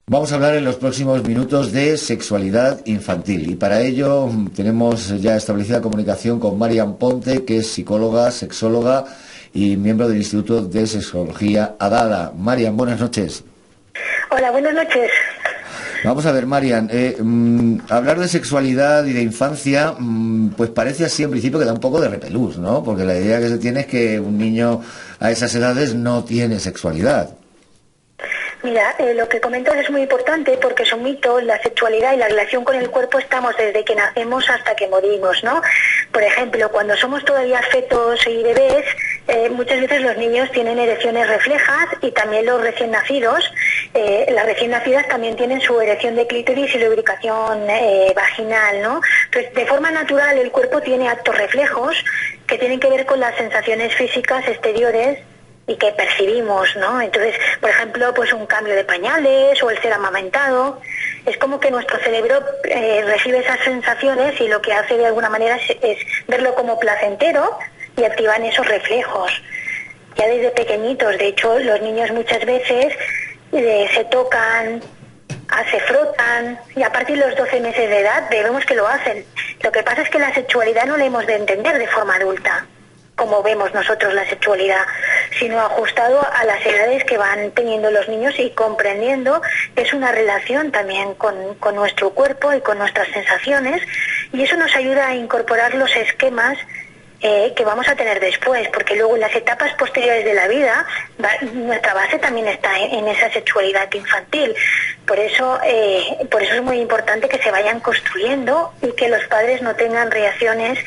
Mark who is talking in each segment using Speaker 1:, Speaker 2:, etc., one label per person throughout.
Speaker 1: Vamos a hablar en los próximos minutos de sexualidad infantil y para ello tenemos ya establecida comunicación con Marian Ponte, que es psicóloga, sexóloga y miembro del Instituto de Sexología ADADA. Marian, buenas noches.
Speaker 2: Hola, buenas noches.
Speaker 1: Vamos a ver, Marian, hablar de sexualidad y de infancia, pues parece así en principio que da un poco de repelús, ¿no? Porque la idea que se tiene es que un niño a esas edades no tiene sexualidad.
Speaker 2: Mira, lo que comentas es muy importante porque es un mito. La sexualidad y la relación con el cuerpo estamos desde que nacemos hasta que morimos, ¿no? Por ejemplo, cuando somos todavía fetos y bebés, muchas veces los niños tienen erecciones reflejas y también los recién nacidos. Las recién nacidas también tienen su erección de clítoris y lubricación vaginal, ¿no? Entonces, de forma natural, el cuerpo tiene actos reflejos que tienen que ver con las sensaciones físicas exteriores y que percibimos, ¿no? Entonces, por ejemplo, pues un cambio de pañales o el ser amamantado, es como que nuestro cerebro recibe esas sensaciones y lo que hace de alguna manera es verlo como placentero y activan esos reflejos. Ya desde pequeñitos, de hecho, los niños muchas veces se tocan, se frotan y a partir de los 12 meses de edad vemos que lo hacen. Lo que pasa es que la sexualidad no la hemos de entender de forma adulta, como vemos nosotros la sexualidad, sino ajustado a las edades que van teniendo los niños y comprendiendo que es una relación también con nuestro cuerpo y con nuestras sensaciones, y eso nos ayuda a incorporar los esquemas que vamos a tener después, porque luego en las etapas posteriores de la vida nuestra base también está en esa sexualidad infantil. Por eso es muy importante que se vayan construyendo y que los padres no tengan reacciones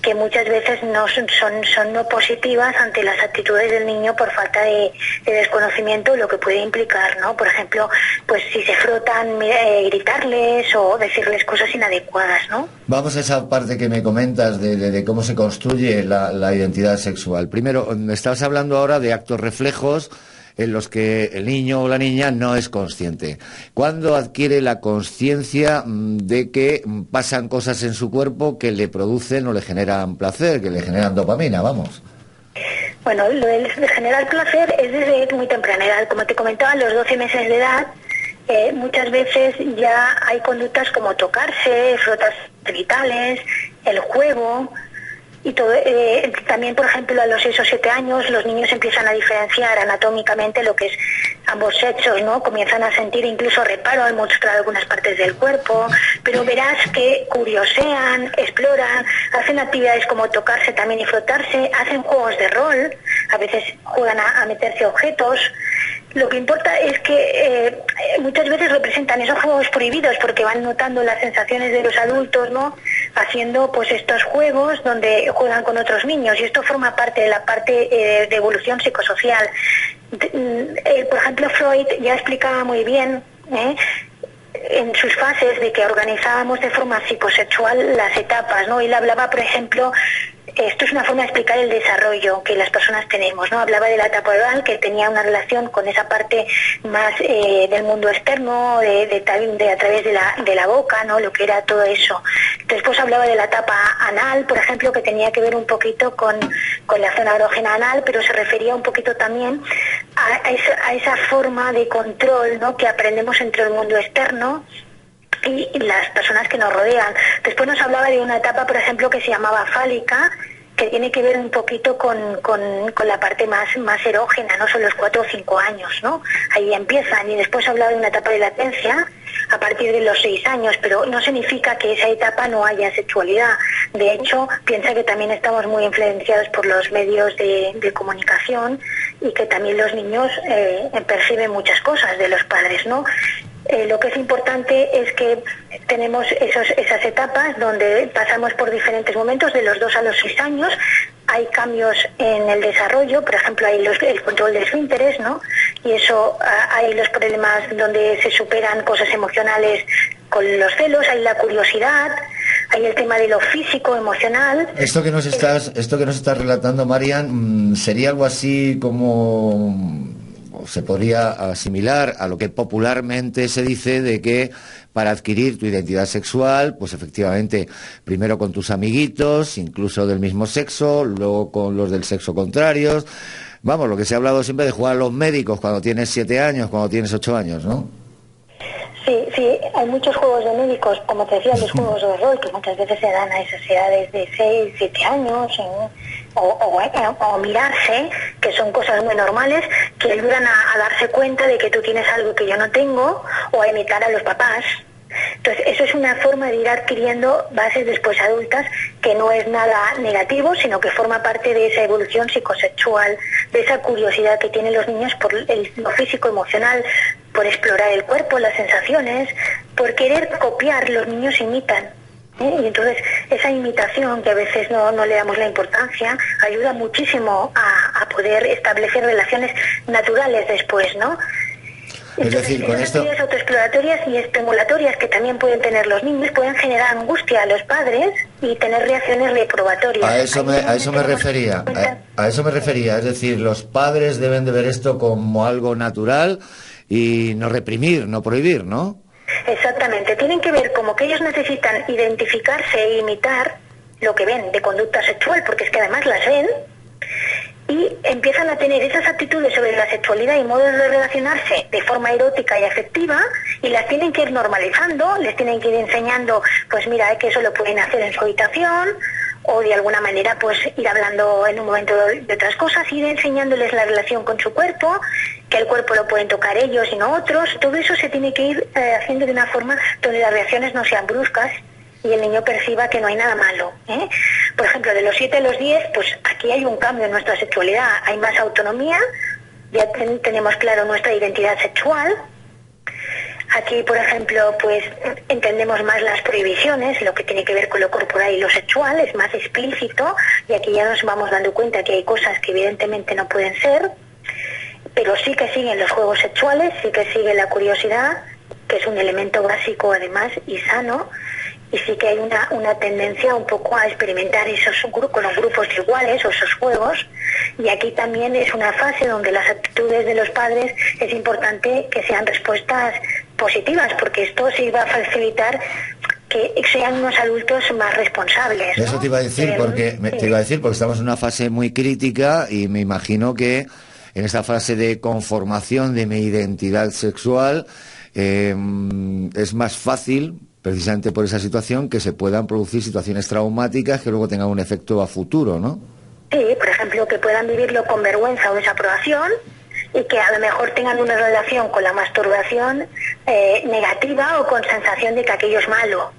Speaker 2: que muchas veces no son no positivas ante las actitudes del niño por falta de desconocimiento, lo que puede implicar, ¿no? Por ejemplo, pues si se frotan, gritarles o decirles cosas inadecuadas, ¿no?
Speaker 1: Vamos a esa parte que me comentas de cómo se construye la identidad sexual. Primero, me estabas hablando ahora de actos reflejos en los que el niño o la niña no es consciente. ¿Cuándo adquiere la conciencia de que pasan cosas en su cuerpo que le producen o le generan placer, que le generan dopamina, vamos?
Speaker 2: Bueno, lo de generar placer es desde muy temprana edad. Como te comentaba, a los 12 meses de edad, muchas veces ya hay conductas como tocarse, frotas genitales, el juego. Y todo, también, por ejemplo, a los 6 o 7 años los niños empiezan a diferenciar anatómicamente lo que es ambos sexos, ¿no? Comienzan a sentir incluso reparo al mostrar algunas partes del cuerpo, pero verás que curiosean, exploran, hacen actividades como tocarse también y frotarse, hacen juegos de rol, a veces juegan a meterse objetos. Lo que importa es que muchas veces representan esos juegos prohibidos porque van notando las sensaciones de los adultos, ¿no? Haciendo pues estos juegos donde juegan con otros niños, y esto forma parte de la parte de evolución psicosocial. Por ejemplo, Freud ya explicaba muy bien en sus fases de que organizábamos de forma psicosexual las etapas, ¿no? Él hablaba, por ejemplo, esto es una forma de explicar el desarrollo que las personas tenemos, ¿no? Hablaba de la etapa oral, que tenía una relación con esa parte más del mundo externo, de a través de la boca, ¿no? Lo que era todo eso. Después hablaba de la etapa anal, por ejemplo, que tenía que ver un poquito con la zona erógena anal, pero se refería un poquito también a esa forma de control, ¿no? Que aprendemos entre el mundo externo y las personas que nos rodean. Después nos hablaba de una etapa, por ejemplo, que se llamaba fálica, que tiene que ver un poquito con la parte más erógena, ¿no? Son los 4 o 5 años, ¿no? Ahí empiezan. Y después hablaba de una etapa de latencia a partir de los 6 años, pero no significa que esa etapa no haya sexualidad. De hecho, piensa que también estamos muy influenciados por los medios de comunicación y que también los niños perciben muchas cosas de los padres, ¿no? Lo que es importante es que tenemos esas etapas donde pasamos por diferentes momentos, de los 2 a los 6 años. Hay cambios en el desarrollo, por ejemplo, hay el control de esfínteres, ¿no? Y eso, hay los problemas donde se superan cosas emocionales con los celos, hay la curiosidad, hay el tema de lo físico, emocional.
Speaker 1: Esto que nos estás relatando, Marian, sería algo así como... se podría asimilar a lo que popularmente se dice de que para adquirir tu identidad sexual, pues efectivamente, primero con tus amiguitos, incluso del mismo sexo, luego con los del sexo contrario. Vamos, lo que se ha hablado siempre de jugar a los médicos cuando tienes 7 años, cuando tienes 8 años, ¿no?
Speaker 2: Sí, sí, hay muchos juegos de médicos, como te decía, los juegos de rol, que muchas veces se dan a esas edades de 6, 7 años, o mirarse, que son cosas muy normales, que ayudan a darse cuenta de que tú tienes algo que yo no tengo, o a imitar a los papás. Entonces, eso es una forma de ir adquiriendo bases después adultas que no es nada negativo, sino que forma parte de esa evolución psicosexual, de esa curiosidad que tienen los niños por lo físico, emocional, por explorar el cuerpo, las sensaciones, por querer copiar. Los niños imitan, ¿eh? Y entonces esa imitación, que a veces no le damos la importancia, ayuda muchísimo a poder establecer relaciones naturales después, ¿no?
Speaker 1: Es decir, con esto...
Speaker 2: Las autoexploratorias y estimulatorias que también pueden tener los niños pueden generar angustia a los padres y tener reacciones reprobatorias.
Speaker 1: A eso me refería. Es decir, los padres deben de ver esto como algo natural y no reprimir, no prohibir, ¿no?
Speaker 2: Exactamente. Tienen que ver como que ellos necesitan identificarse e imitar lo que ven de conducta sexual, porque es que además las ven, y empiezan a tener esas actitudes sobre la sexualidad y modos de relacionarse de forma erótica y afectiva, y las tienen que ir normalizando, les tienen que ir enseñando, pues mira, que eso lo pueden hacer en su habitación, o de alguna manera pues ir hablando en un momento de otras cosas, ir enseñándoles la relación con su cuerpo, que el cuerpo lo pueden tocar ellos y no otros. Todo eso se tiene que ir haciendo de una forma donde las reacciones no sean bruscas y el niño perciba que no hay nada malo, ¿eh? Por ejemplo, de los 7 a los 10, pues aquí hay un cambio en nuestra sexualidad, hay más autonomía, ya tenemos claro nuestra identidad sexual. Aquí, por ejemplo, pues entendemos más las prohibiciones, lo que tiene que ver con lo corporal y lo sexual, es más explícito, y aquí ya nos vamos dando cuenta que hay cosas que evidentemente no pueden ser, pero sí que siguen los juegos sexuales, sí que sigue la curiosidad, que es un elemento básico además y sano, y sí que hay una tendencia un poco a experimentar con los grupos iguales o esos juegos, y aquí también es una fase donde las actitudes de los padres es importante que sean respuestas positivas, porque esto sí va a facilitar que sean unos adultos más responsables, ¿no?
Speaker 1: Eso te iba a decir, porque estamos en una fase muy crítica y me imagino que en esta fase de conformación de mi identidad sexual es más fácil, precisamente por esa situación, que se puedan producir situaciones traumáticas que luego tengan un efecto a futuro, ¿no?
Speaker 2: Sí, por ejemplo, que puedan vivirlo con vergüenza o desaprobación, y que a lo mejor tengan una relación con la masturbación negativa o con sensación de que aquello es malo.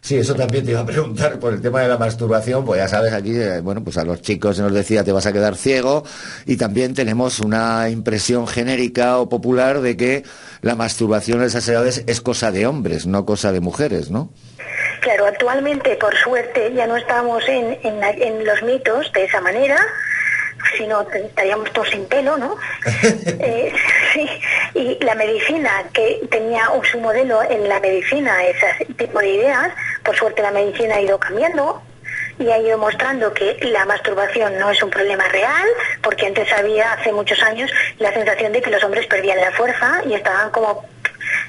Speaker 1: Sí, eso también te iba a preguntar por el tema de la masturbación, pues ya sabes, aquí, bueno, pues a los chicos se nos decía te vas a quedar ciego, y también tenemos una impresión genérica o popular de que la masturbación a esas edades es cosa de hombres, no cosa de mujeres, ¿no?
Speaker 2: Claro, actualmente, por suerte, ya no estamos en los mitos de esa manera, si no estaríamos todos sin pelo, ¿no? Sí, y la medicina, que tenía su modelo en la medicina, ese tipo de ideas, por suerte la medicina ha ido cambiando y ha ido mostrando que la masturbación no es un problema real, porque antes había, hace muchos años, la sensación de que los hombres perdían la fuerza y estaban como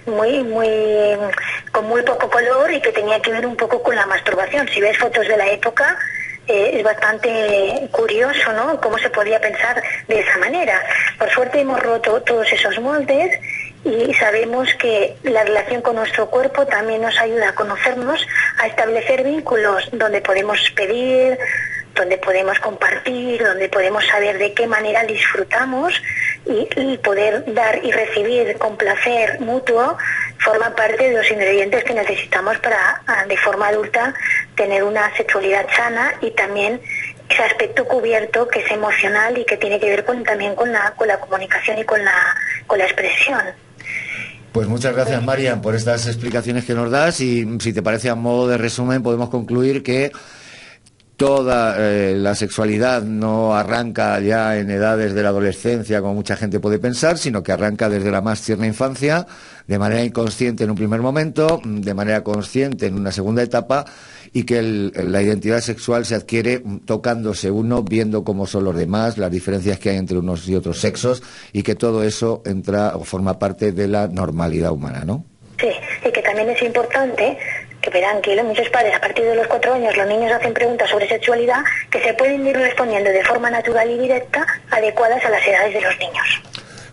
Speaker 2: con muy poco color, y que tenía que ver un poco con la masturbación. Si ves fotos de la época, es bastante curioso, ¿no?, cómo se podía pensar de esa manera. Por suerte hemos roto todos esos moldes y sabemos que la relación con nuestro cuerpo también nos ayuda a conocernos, a establecer vínculos donde podemos pedir, donde podemos compartir, donde podemos saber de qué manera disfrutamos, y poder dar y recibir con placer mutuo forma parte de los ingredientes que necesitamos para, de forma adulta, tener una sexualidad sana, y también ese aspecto cubierto que es emocional y que tiene que ver también con la comunicación y con la expresión.
Speaker 1: Pues muchas gracias, Marian, por estas explicaciones que nos das, y si te parece, a modo de resumen, podemos concluir que toda la sexualidad no arranca ya en edades de la adolescencia, como mucha gente puede pensar, sino que arranca desde la más tierna infancia, de manera inconsciente en un primer momento, de manera consciente en una segunda etapa, y que la identidad sexual se adquiere tocándose uno, viendo cómo son los demás, las diferencias que hay entre unos y otros sexos, y que todo eso entra o forma parte de la normalidad humana, ¿no?
Speaker 2: Sí, y que también es importante que verán que muchos padres, a partir de los 4 años, los niños hacen preguntas sobre sexualidad que se pueden ir respondiendo de forma natural y directa, adecuadas a las edades de los niños.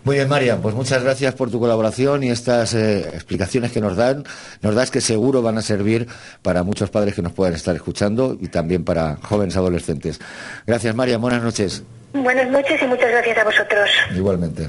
Speaker 1: Muy bien, María, pues muchas gracias por tu colaboración y estas explicaciones que nos das que seguro van a servir para muchos padres que nos puedan estar escuchando y también para jóvenes adolescentes. Gracias, María, buenas noches.
Speaker 2: Buenas noches y muchas gracias a vosotros.
Speaker 1: Igualmente.